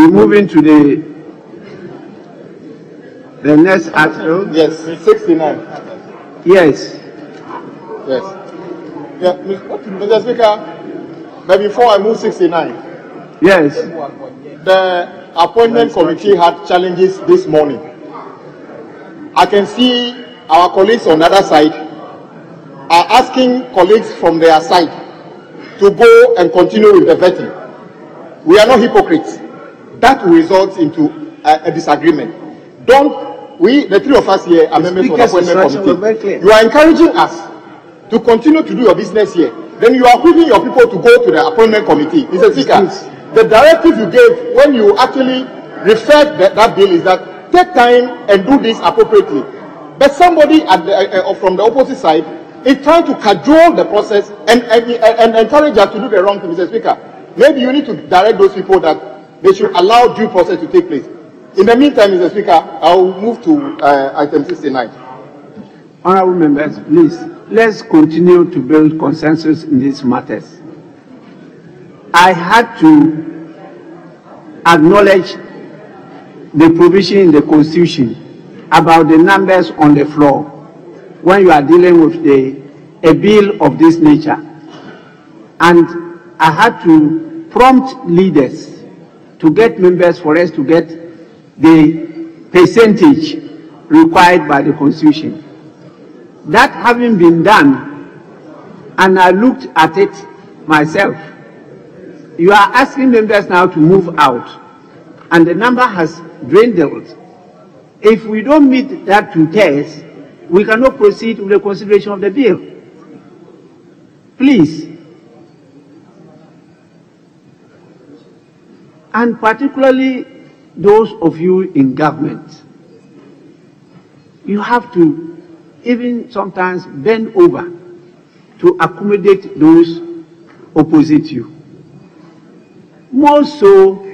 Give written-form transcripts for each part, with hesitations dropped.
We're moving to the next article. Yes, 69. Yes. Yes. Yeah, Mr. Speaker, but before I move 69. Yes. The appointment committee had challenges this morning. I can see our colleagues on the other side are asking colleagues from their side to go and continue with the vetting. We are not hypocrites. That will result into a disagreement. The three of us here are members of the appointment committee. You are encouraging us to continue to do your business here. Then you are pushing your people to go to the appointment committee. Mr. Speaker, the directive you gave when you actually referred that bill is that take time and do this appropriately. But somebody from the opposite side is trying to cajole the process and encourage us to do the wrong thing. Mr. Speaker, maybe you need to direct those people that they should allow due process to take place. In the meantime, Mr. Speaker, I will move to item 69. Honourable members, please, let's continue to build consensus in these matters. I had to acknowledge the provision in the Constitution about the numbers on the floor when you are dealing with a bill of this nature. And I had to prompt leaders to get members for us to get the percentage required by the Constitution. That having been done, and I looked at it myself, you are asking members now to move out, and the number has dwindled. If we don't meet that 2/3, we cannot proceed with the consideration of the bill. Please. And particularly those of you in government, you have to even sometimes bend over to accommodate those opposite you. More so,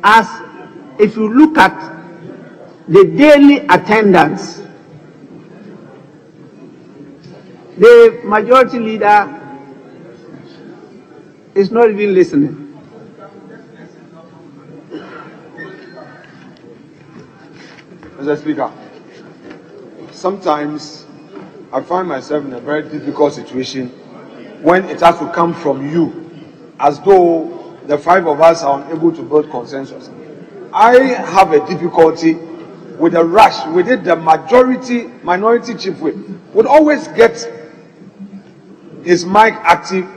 as if you look at the daily attendance, the majority leader is not even listening. Mr. Speaker, sometimes I find myself in a very difficult situation when it has to come from you, as though the five of us are unable to build consensus. I have a difficulty with the rush. We did the minority chief whip would always get his mic active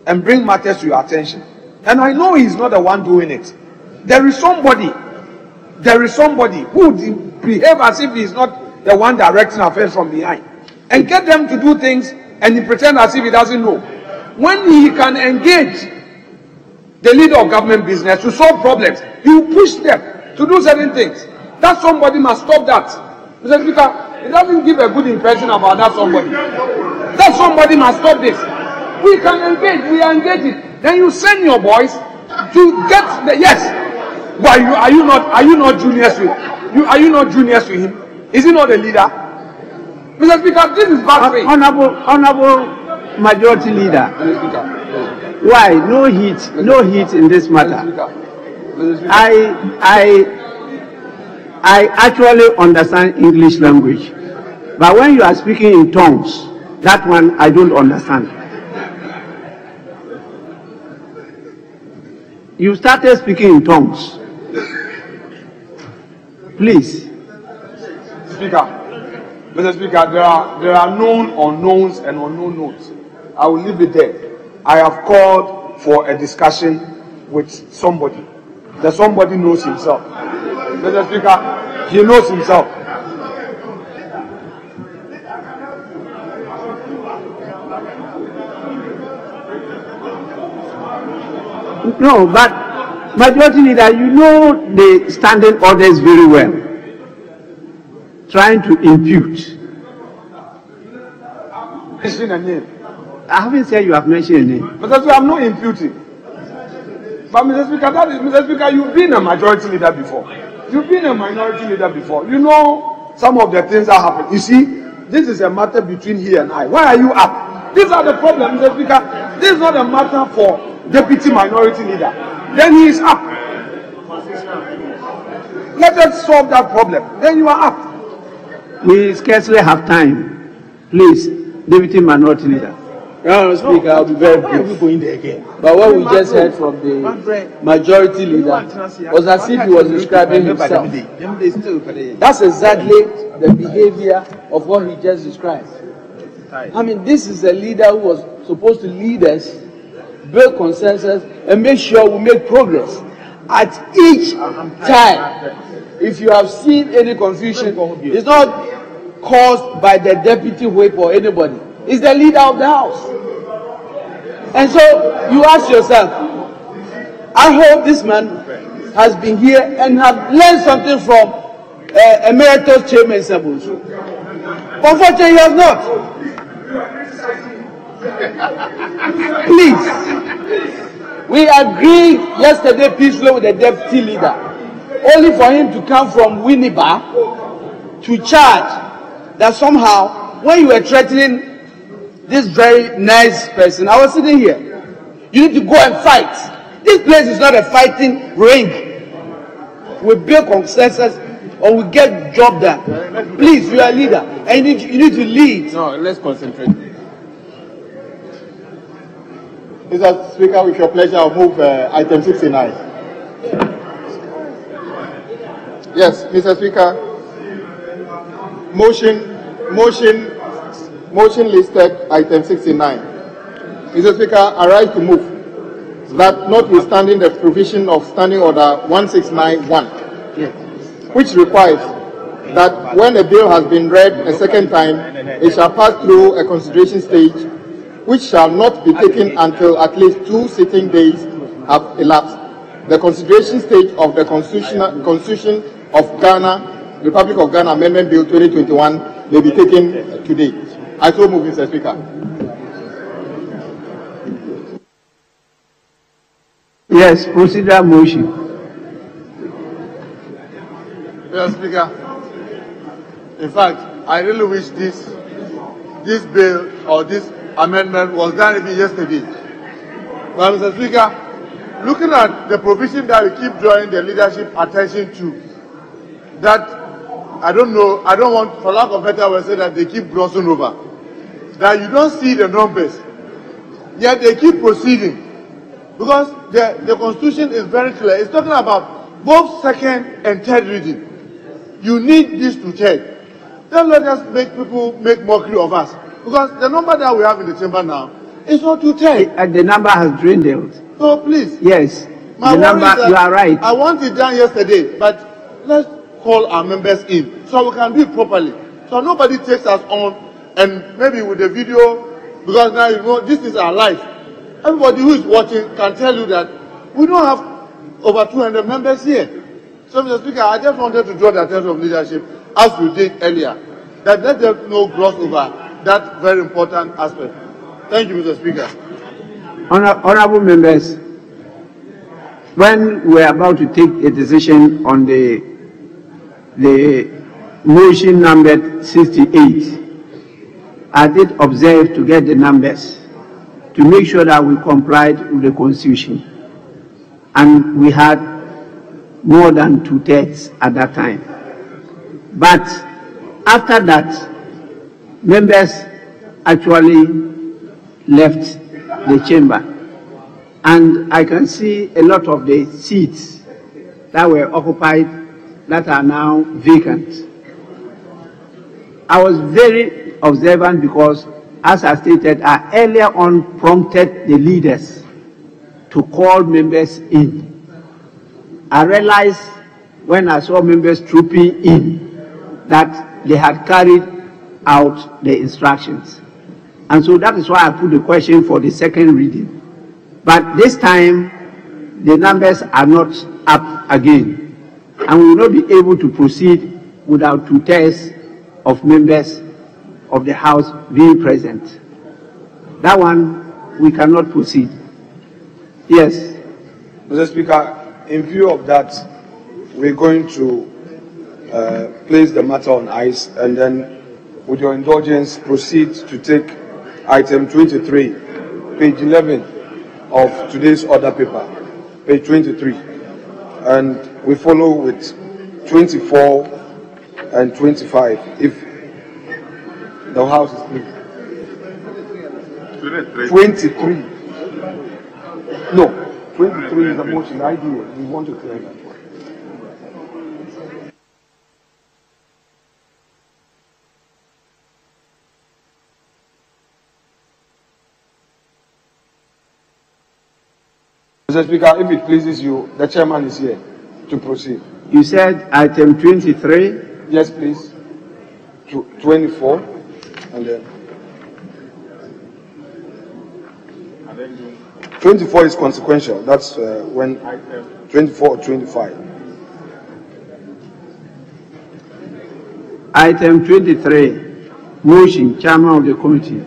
and bring matters to your attention. And I know he's not the one doing it. There is somebody who would behave as if he's not the one directing affairs from behind, and get them to do things and he pretend as if he doesn't know. When he can engage the leader of government business to solve problems, he will push them to do certain things. That somebody must stop that. Mr. Speaker, it doesn't give a good impression about that somebody. That somebody must stop this. We can engage, we are engaging. Then you send your boys to get the yes. Why are you not juniors to him? Are you not juniors to him? Is he not the leader? Mr. Speaker, this is bad faith. Honorable majority leader. Why no heat in this matter? I actually understand English language, but when you are speaking in tongues, that one I don't understand. You started speaking in tongues. Please. Speaker, Mr. Speaker, there are known unknowns and unknown knowns. I will leave it there. I have called for a discussion with somebody. The somebody knows himself. Mr. Speaker, he knows himself. No, but majority leader, you know the standing orders very well. Trying to impute. Mention a name. I haven't said you have mentioned a name. Mr. Speaker, I'm not imputing. But Mr. Speaker, you've been a majority leader before. You've been a minority leader before. You know some of the things that happen. You see, this is a matter between he and I. Why are you up? These are the problems, Mr. Speaker. This is not a matter for deputy minority leader. Then he is up. Let us solve that problem. Then you are up. We scarcely have time. Please, Deputy Minority Leader. Mr. Speaker, I'll be very brief. Going there again. But what we just heard from the majority leader was as if he was describing himself. That's exactly the behavior of what he just described. I mean, this is a leader who was supposed to lead us, build consensus, and make sure we make progress. At each time, if you have seen any confusion, it's not caused by the deputy whip or anybody. It's the leader of the house. And so you ask yourself, I hope this man has been here and have learned something from Emeritus Chairman Sabusu. Unfortunately, he has not. Please, we agreed yesterday peacefully with the deputy leader, only for him to come from Winneba to charge that somehow, when you were threatening this very nice person, I was sitting here, you need to go and fight. This place is not a fighting ring. We build consensus or we get job done. Please, you are a leader and you need to lead. No, let's concentrate. Mr. Speaker, with your pleasure, I'll move item 69. Yes, Mr. Speaker. Motion listed item 69. Mr. Speaker, I rise to move that notwithstanding the provision of Standing Order 1691, which requires that when a bill has been read a second time, it shall pass through a consideration stage, which shall not be taken until at least 2 sitting days have elapsed. The consideration stage of the Constitution of Ghana, Republic of Ghana Amendment Bill 2021 may be taken today. I so move, Mr. Speaker. Yes, procedural motion. Mr. Speaker, in fact, I really wish this bill or this amendment was done even yesterday. But Mr. Speaker, looking at the provision that we keep drawing the leadership attention to, that I don't know, I don't want, for lack of better words, say that they keep glossing over, that you don't see the numbers, yet they keep proceeding. Because the Constitution is very clear. It's talking about both second and third reading. You need this to check. Don't let us make people make mockery of us. Because the number that we have in the chamber now is not to check. And the number has dwindled. So please. Yes. My the number, you are right. I want it done yesterday, but let's call our members in so we can do it properly. So nobody takes us on, and maybe with the video, because now you know this is our life. Everybody who is watching can tell you that we don't have over 200 members here. So, Mr. Speaker, I just wanted to draw the attention of leadership, as we did earlier, that let them know gloss over that very important aspect. Thank you, Mr. Speaker. Honorable members, when we are about to take a decision on the motion numbered 68, I did observe to get the numbers to make sure that we complied with the Constitution. And we had more than 2/3 at that time. But after that, members actually left the chamber. And I can see a lot of the seats that were occupied that are now vacant. I was very observant because, as I stated, I earlier on prompted the leaders to call members in. I realized when I saw members trooping in that they had carried out the instructions. And so that is why I put the question for the second reading. But this time, the numbers are not up again. And we will not be able to proceed without 2/3 of members of the House being present. That one, we cannot proceed. Yes. Mr. Speaker, in view of that, we're going to place the matter on ice and then, with your indulgence, proceed to take item 23, page 11 of today's order paper, page 23. And we follow with 24 and 25, if the House is clear. 23. No, 23 is the motion. The idea, we want to clear that one. Mr. Speaker, if it pleases you, the chairman is here to proceed. You said item 23? Yes, please. 24, and then 24 is consequential. That's when 24 or 25. Item 23, motion, chairman of the committee.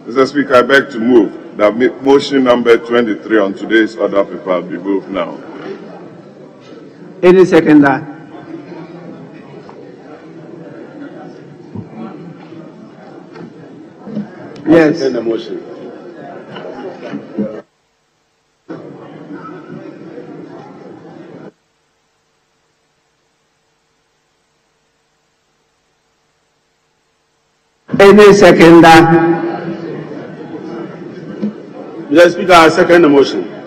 Mr. Speaker, I beg to move that motion number 23 on today's order paper be moved now. Any seconder? Yes. The motion. Any seconder? Mr. Speaker, I second the motion.